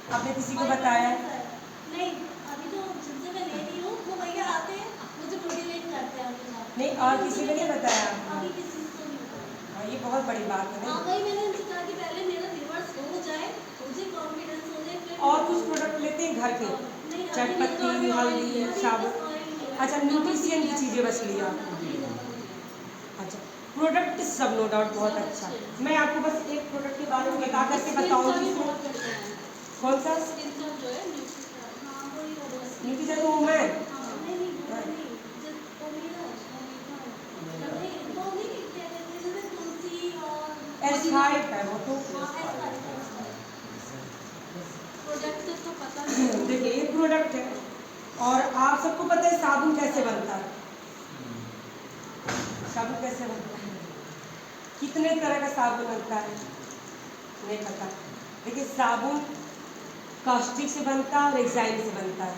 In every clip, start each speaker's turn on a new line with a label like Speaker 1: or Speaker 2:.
Speaker 1: आपने किसी को बताया?
Speaker 2: नहीं, अभी तो जिनसे मैं ले रही हूँ वो भैया आते हैं, मुझे मोटिवेट करते हैं उनके साथ।
Speaker 1: नहीं, और किसी को नहीं बताया?
Speaker 2: अभी किसी को नहीं बताया।
Speaker 1: हाँ, ये बहुत बड़ी बात है।
Speaker 2: हाँ, वही मैंने उनसे कहा कि पहले मेरा रिवर्स हो जाए, मुझे कॉन्फिडेंस हो जाए, फिर
Speaker 1: और कुछ प्रोडक्ट लेते हैं घर के?
Speaker 2: नहीं,
Speaker 1: चटपटी, हल्दी, साबुन? अच्छा, न्यूट्रिशियन की चीज़ें बस लिया। अच्छा, प्रोडक्ट सब नो डाउट बहुत अच्छा। मैं आपको बस एक प्रोडक्ट के बारे में बता करके बताऊँगी इसमें। कौन सा? न्यूट्रिशन वो मैं S5 है वो तो।
Speaker 2: प्रोडक्ट तो पता नहीं।
Speaker 1: देखिए, ये प्रोडक्ट है और आप सबको पता है साबुन कैसे बनता है? साबुन कैसे बनता है? कितने तरह का साबुन बनता है नहीं पता। देखिए, साबुन कास्टिक से बनता है और एक्साइल से बनता है।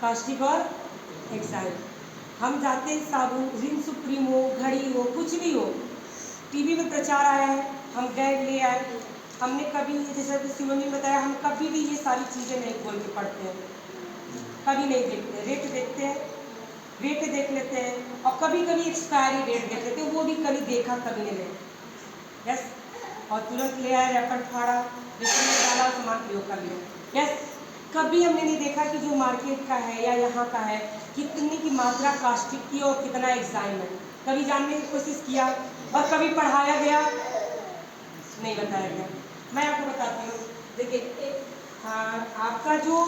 Speaker 1: कास्टिक और एक्साइल। हम जाते हैं साबुन, रिन सुप्रीम हो, घड़ी हो, कुछ भी हो, टीवी में प्रचार आया है, हम गए ले आए। हमने कभी, जैसे शिवम ने बताया, हम कभी भी ये सारी चीज़ें नहीं खोल के पढ़ते हैं, कभी नहीं देखते। रेट देखते हैं, रेट देख लेते हैं और कभी कभी एक्सपायरी डेट देख लेते हैं, वो भी कभी देखा कभी नहीं ले। यस, और तुरंत ले आए, रैपर फाड़ा, जिसमें डाला सामान प्रयोग कर लिया। यस, कभी हमने नहीं देखा कि जो मार्केट का है या यहाँ का है कितनी की मात्रा कास्टिक की और कितना एग्जाइम है, कभी जानने की कोशिश किया और कभी पढ़ाया गया नहीं, बताया गया। मैं आपको बताती हूँ। देखिए, आपका जो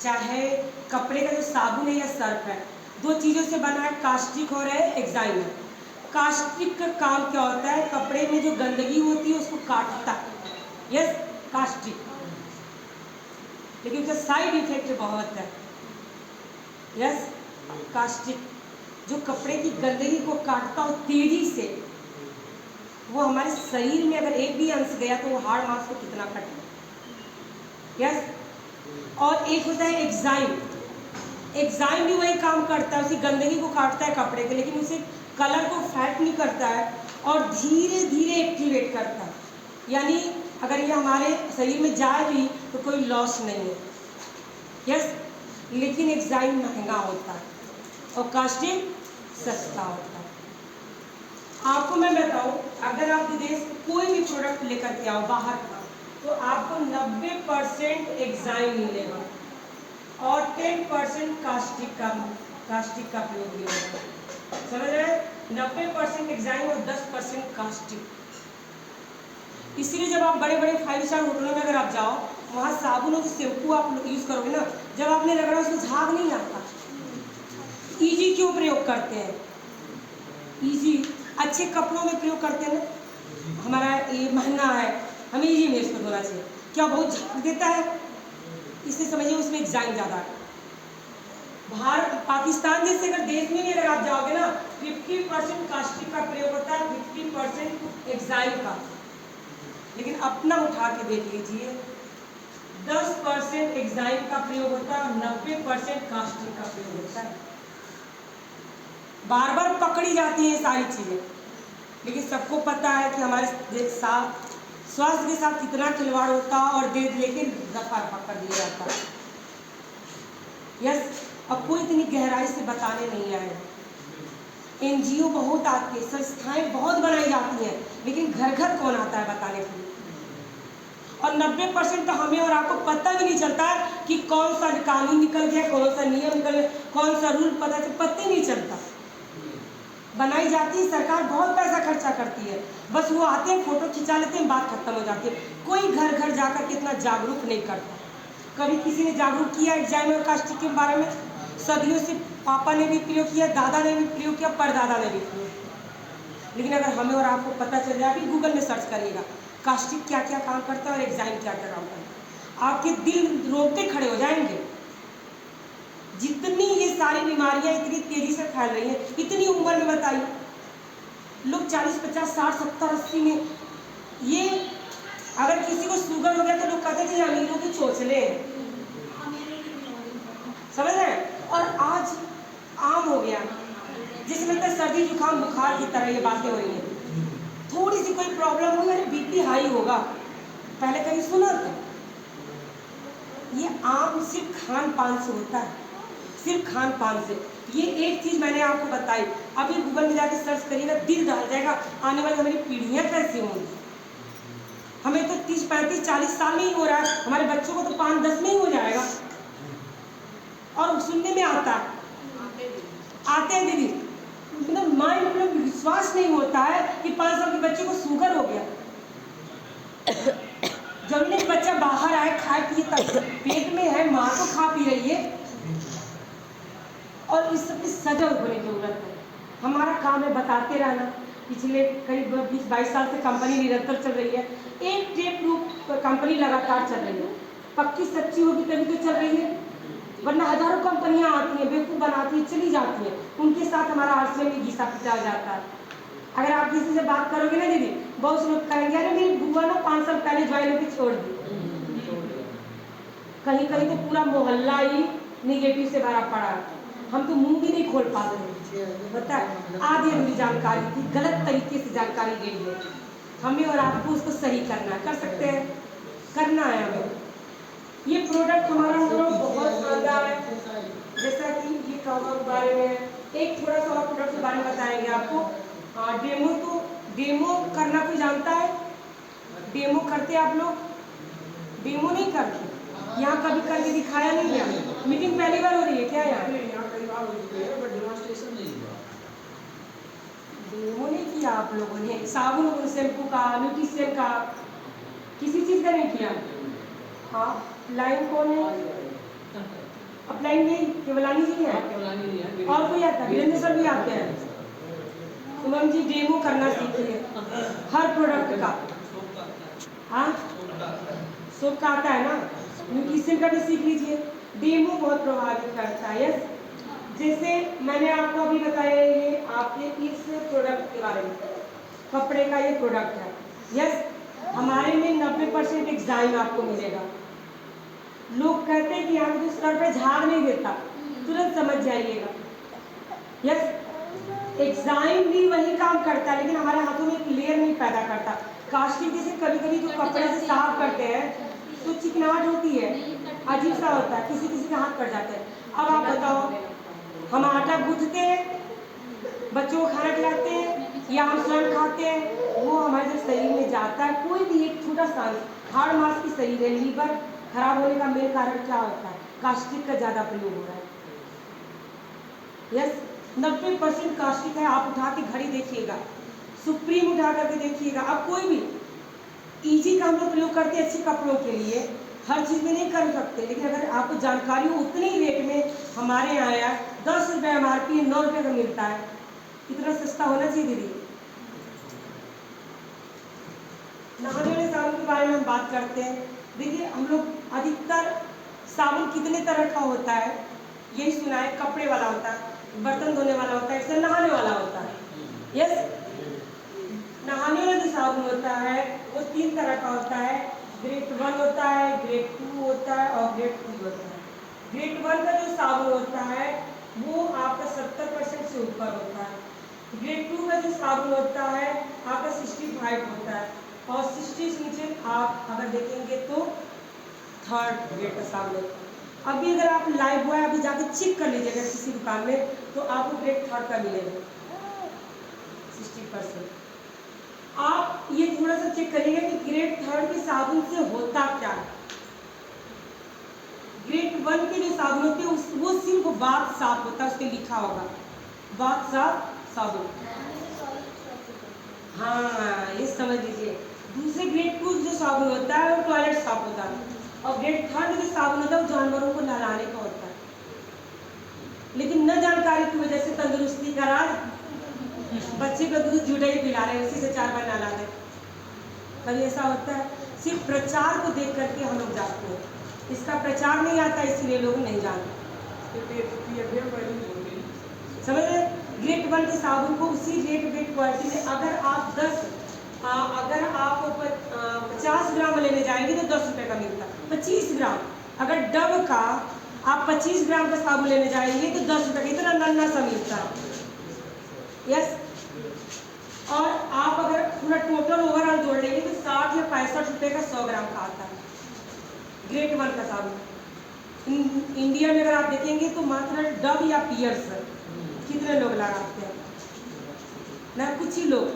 Speaker 1: चाहे कपड़े का जो साबुन है या सर्फ है, दो चीज़ों से बना है, कास्टिक और है एक्साइम है। कास्टिक का काम क्या होता है? कपड़े में जो गंदगी होती है उसको काटता है। यस, कास्टिक, लेकिन उसका साइड इफेक्ट बहुत है। यस, कास्टिक जो कपड़े की गंदगी को काटता हो तेजी से, वो हमारे शरीर में अगर एक भी अंश गया तो वो हाड़ मांस को कितना कटे। यस, और एक होता है एक्साइम। एक्साइम भी वही काम करता है, उसी गंदगी को काटता है कपड़े के, लेकिन उसे कलर को फैट नहीं करता है और धीरे धीरे एक्टिवेट करता है। यानी अगर ये हमारे शरीर में जाए भी तो कोई लॉस नहीं है। यस, लेकिन एक्साइम महंगा होता है और कास्टिक सस्ता होता है। आपको मैं बताऊं, अगर आप विदेश कोई भी प्रोडक्ट लेकर के आओ बाहर का, तो आपको 90% एक्साइम मिलेगा और 10% कास्टिक का प्रयोग होगा। समझ रहे हैं? 90% एक्साइम और 10% कास्टिक। इसीलिए जब आप बड़े बड़े 5 स्टार होटलों में अगर आप जाओ, वहाँ साबुन और शैम्पू आप यूज़ करोगे ना, जब आपने रगड़ा उसमें झाग नहीं आता। ईजी क्यों प्रयोग करते हैं? ईजी अच्छे कपड़ों में प्रयोग करते हैं ना। हमारा ये महंगा है, हमें ईजी में इसको धोना चाहिए। क्या बहुत झाग देता है? इसलिए समझिए उसमें एक्साइम ज़्यादा है। भारत पाकिस्तान जैसे अगर देश में भी अगर आप जाओगे ना, 50% कास्टिक का प्रयोग होता है, 50% एक्साइम का। लेकिन अपना उठा के देख लीजिए, 10% एक्साइम का प्रयोग होता है और 90% कास्टिक का प्रयोग होता है। बार बार पकड़ी जाती है सारी चीज़ें, लेकिन सबको पता है कि हमारे साथ स्वास्थ्य के साथ कितना खिलवाड़ होता है और दे लेकिन दफा रफा कर दिया जाता है। यस, अब कोई इतनी गहराई से बताने नहीं आए। NGO बहुत आती है, संस्थाएं बहुत बनाई जाती हैं, लेकिन घर घर कौन आता है बताने के लिए? और 90% तो हमें और आपको पता भी नहीं चलता है कि कौन सा कानून निकल गया, कौन सा नियम निकल गया, कौन सा रूल पता ही नहीं चलता। बनाई जाती है, सरकार बहुत पैसा खर्चा करती है, बस वो आते हैं, फोटो खिंचा लेते हैं, बात खत्म हो जाती है। कोई घर घर जाकर के इतना जागरूक नहीं करता। कभी किसी ने जागरूक किया एक्साइम और कास्टिक के बारे में? सदियों से पापा ने भी प्रयोग किया, दादा ने भी प्रयोग किया, परदादा ने भी प्रयोग किया। लेकिन अगर हमें और आपको पता चल जाए, अभी गूगल में सर्च करिएगा कास्टिक क्या क्या काम करता है और एक्साइम क्या क्या काम करता है, आपके दिल रोंगटे खड़े हो जाएंगे। जितनी ये सारी बीमारियां इतनी तेजी से फैल रही हैं, इतनी उम्र में बताइए, लोग 40, 50, 60, 70, 80 में, ये अगर किसी को शुगर हो गया तो लोग कहते थे अमीरों की चोचले हैं। समझ रहे हैं? और आज आम हो गया, जिसमें लगता है सर्दी जुकाम बुखार की तरह ये बातें हो रही हैं। थोड़ी सी कोई प्रॉब्लम हुई, अरे BP हाई होगा, पहले कहीं सुना था? ये आम सिर्फ खान पान से होता है, सिर्फ खान पान से। ये एक चीज़ मैंने आपको बताई, अब ये गूगल में जाके सर्च करिएगा, दिल दहल जाएगा, आने वाली हमारी पीढ़ियाँ कैसे होंगी। हमें तो 30, 35, 40 साल में ही हो रहा है, हमारे बच्चों को तो 5-10 में ही हो जाएगा। और सुनने में आता है, आते हैं दीदी, मतलब माइंड मतलब विश्वास नहीं होता है कि 5 साल के बच्चे को शुगर हो गया। जरूरी नहीं बच्चा बाहर आए खाए पिए, तब पेट में है, माँ तो खा पी रही है। और इस सब की सजग होने की जरूरत है। हमारा काम है बताते रहना। पिछले करीब 20-22 साल से कंपनी निरंतर चल रही है, एक टेप रूप कंपनी लगातार चल रही है। पक्की सच्ची होगी तभी तो चल रही है, वरना हजारों कंपनियां आती हैं, बेवकूफ़ बनाती हैं, चली जाती हैं, उनके साथ हमारा आरसीएम में घिसा पिटा जाता है। अगर आप किसी से बात करोगे ना दीदी, बहुत से लोग कहेंगे अरे मेरी बुआ ना 5 साल पहले ज्वाइन होकर छोड़ दी। कहीं कहीं तो पूरा मोहल्ला ही निगेटिव से भरा पड़ा है, हम तो मुंह भी नहीं खोल पाते हैं। पता है आधी अधूरी जानकारी थी, गलत तरीके से जानकारी गई है, हमें और आपको उसको सही करना है, कर सकते हैं, करना है हमें। ये प्रोडक्ट हमारा बहुत शानदार है, जैसा कि ये कवर के बारे में एक थोड़ा सा और प्रोडक्ट के बारे में बताएंगे आपको। डेमो करना कोई जानता है? डेमो करते आप लोग? डेमो नहीं करते, यहाँ कभी करके दिखाया नहीं गया। मीटिंग पहली बार हो रही है क्या यहाँ? डेमो नहीं किया आप लोगों ने, साबुन शैम्पू का, न्यूट्रिशन का, किसी चीज़ का नहीं किया। हाँ, लाइन कौन है? अपलाइन नहीं, केवलानी जी है, और कोई आता है? वीरेंद्र सर भी आते हैं। सुमन जी डेमो करना सीखिए हर प्रोडक्ट का। हाँ, सोप का आता है ना, न्यूट्रिशन का भी सीख लीजिए। डेमो बहुत प्रभावित करता है। यस, जैसे मैंने आपको अभी बताया, ये आपके इस प्रोडक्ट के बारे में, कपड़े का ये प्रोडक्ट है। यस, हमारे में 90% एग्जाइम आपको मिलेगा। लोग कहते हैं कि यहाँ तो सर पे झाग नहीं देता, तुरंत समझ जाइएगा। यस, एग्जाइम भी वही काम करता है, लेकिन हमारे हाथों में एक लेयर नहीं पैदा करता। कास्टिंग जैसे कभी कभी जो कपड़े से साफ करते हैं तो चिकनाहट होती है, अजीब सा होता है, किसी किसी के हाथ पड़ जाते हैं। अब आप बताओ, हम आटा गूंथते हैं, बच्चों को खाना खिलाते हैं या हम स्वयं खाते हैं, वो हमारे जब शरीर में जाता है, कोई भी एक छोटा सा हार्ड मास की शरीर है, लीवर खराब होने का मेन कारण क्या होता है? कास्टिक का ज़्यादा प्रयोग हो रहा है। यस, 90% कास्टिक है। आप उठा के घड़ी देखिएगा, सुप्रीम उठा करके देखिएगा, अब कोई भी इजी का हम लोग प्रयोग करते हैं अच्छे कपड़ों के लिए, हर चीज़ में नहीं कर सकते, लेकिन अगर आपको जानकारी हो उतने ही रेट में हमारे यहाँ आया 10 रुपये MRP 9 रुपये का मिलता है। कितना सस्ता होना चाहिए दीदी। नहाने वाले साबुन के बारे में हम बात करते हैं। देखिए, हम लोग अधिकतर साबुन कितने तरह का होता है यही सुना है। कपड़े वाला होता है, बर्तन धोने वाला होता है, इससे नहाने वाला होता है। यस, नहाने वाला जो साबुन होता है वो 3 तरह का होता है। ग्रेड 1 होता है, ग्रेड 2 होता है और ग्रेड 3 होता है। ग्रेड 1 का जो साबुन होता है वो आपका 70% से ऊपर होता है। ग्रेड 2 का जो साबुन होता है आपका 65 होता है, और 60 से नीचे आप अगर देखेंगे तो 3rd ग्रेड का साबुन होता है। अभी अगर आप लाइव बॉय अभी जाके चेक कर लीजिएगा किसी दुकान में, तो आपको ग्रेड 3rd का मिलेगा 60%। आप ये थोड़ा सा चेक करिएगा कि ग्रेड 3rd के साबुन से होता क्या है। ग्रेड 1 के जो साबुन होते हैं वो सिर्फ बाथ साफ होता है, उस पर लिखा होगा बाथ साफ साबुन। हाँ, ये समझ लीजिए। दूसरे ग्रेड 2 जो साबुन होता है वो टॉयलेट साफ होता है, और ग्रेड 3rd जो साबुन होता है वो जानवरों को नहलाने का होता है। लेकिन न जानकारी की वजह से तंदुरुस्ती का राज, बच्चे को दूध झूठा ही पिला रहे हैं, उसी से 4 बार नहला रहे। कभी ऐसा होता है, सिर्फ प्रचार को देख करके हम लोग जाते हैं, इसका प्रचार नहीं आता इसलिए लोग नहीं जानते। समझ रहे? ग्रेड 1 के साबुन को उसी रेट क्वालिटी में अगर आप 50 ग्राम लेने जाएंगे तो 10 रुपये का मिलता है। 25 ग्राम, अगर डब का आप 25 ग्राम का साबुन लेने जाएंगे तो 10 रुपये का, इतना नन्ना सा मिलता है। यस, और आप अगर पूरा टोटल ओवरऑल जोड़ लेंगे तो 60 या 65 रुपये का 100 ग्राम का आता है ग्रेड 1 का साबुन। इंडिया में अगर आप देखेंगे तो मात्र डव या पियर्स कितने लोग लगाते हैं ना, कुछ ही लोग,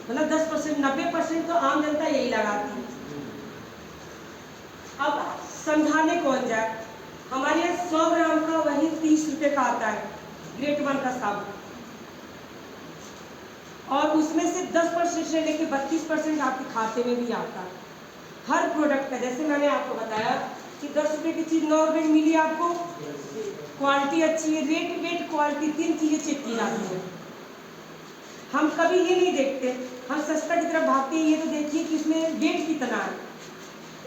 Speaker 1: मतलब 10%, 90% तो आम जनता यही लगाती है। अब समझाने कौन जाए, हमारे यहाँ 100 ग्राम का वही 30 रुपये का आता है ग्रेट 1 का साबुन, और उसमें से 10% से लेकर 32% आपके खाते में भी आता है हर प्रोडक्ट का। जैसे मैंने आपको बताया कि 10 रुपये की चीज़ 9 रुपये मिली आपको, क्वालिटी अच्छी है, रेट वेट क्वालिटी 3 चीज़ें चेक की जाती हैं। हम कभी ये नहीं देखते, हम सस्ता की तरफ भागते हैं। ये तो देखिए कि इसमें वेट कितना है,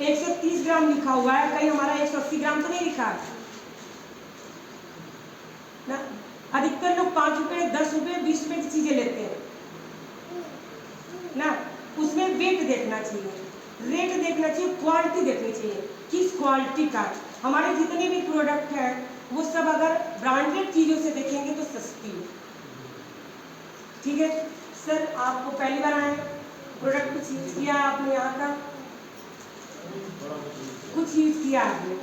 Speaker 1: 130 ग्राम लिखा हुआ है, कहीं हमारा 180 ग्राम तो नहीं लिखा है ना। अधिकतर लोग 5 रुपये 10 रुपये 20 रुपये की चीज़ें लेते हैं ना, उसमें वेट देखना चाहिए, रेट देखना चाहिए, क्वालिटी देखनी चाहिए, किस क्वालिटी का। हमारे जितने भी प्रोडक्ट हैं वो सब अगर ब्रांडेड चीज़ों से देखेंगे तो सस्ती है। ठीक है सर, आपको पहली बार आए, प्रोडक्ट कुछ यूज़ किया आपने यहाँ का, कुछ यूज़ किया आपने?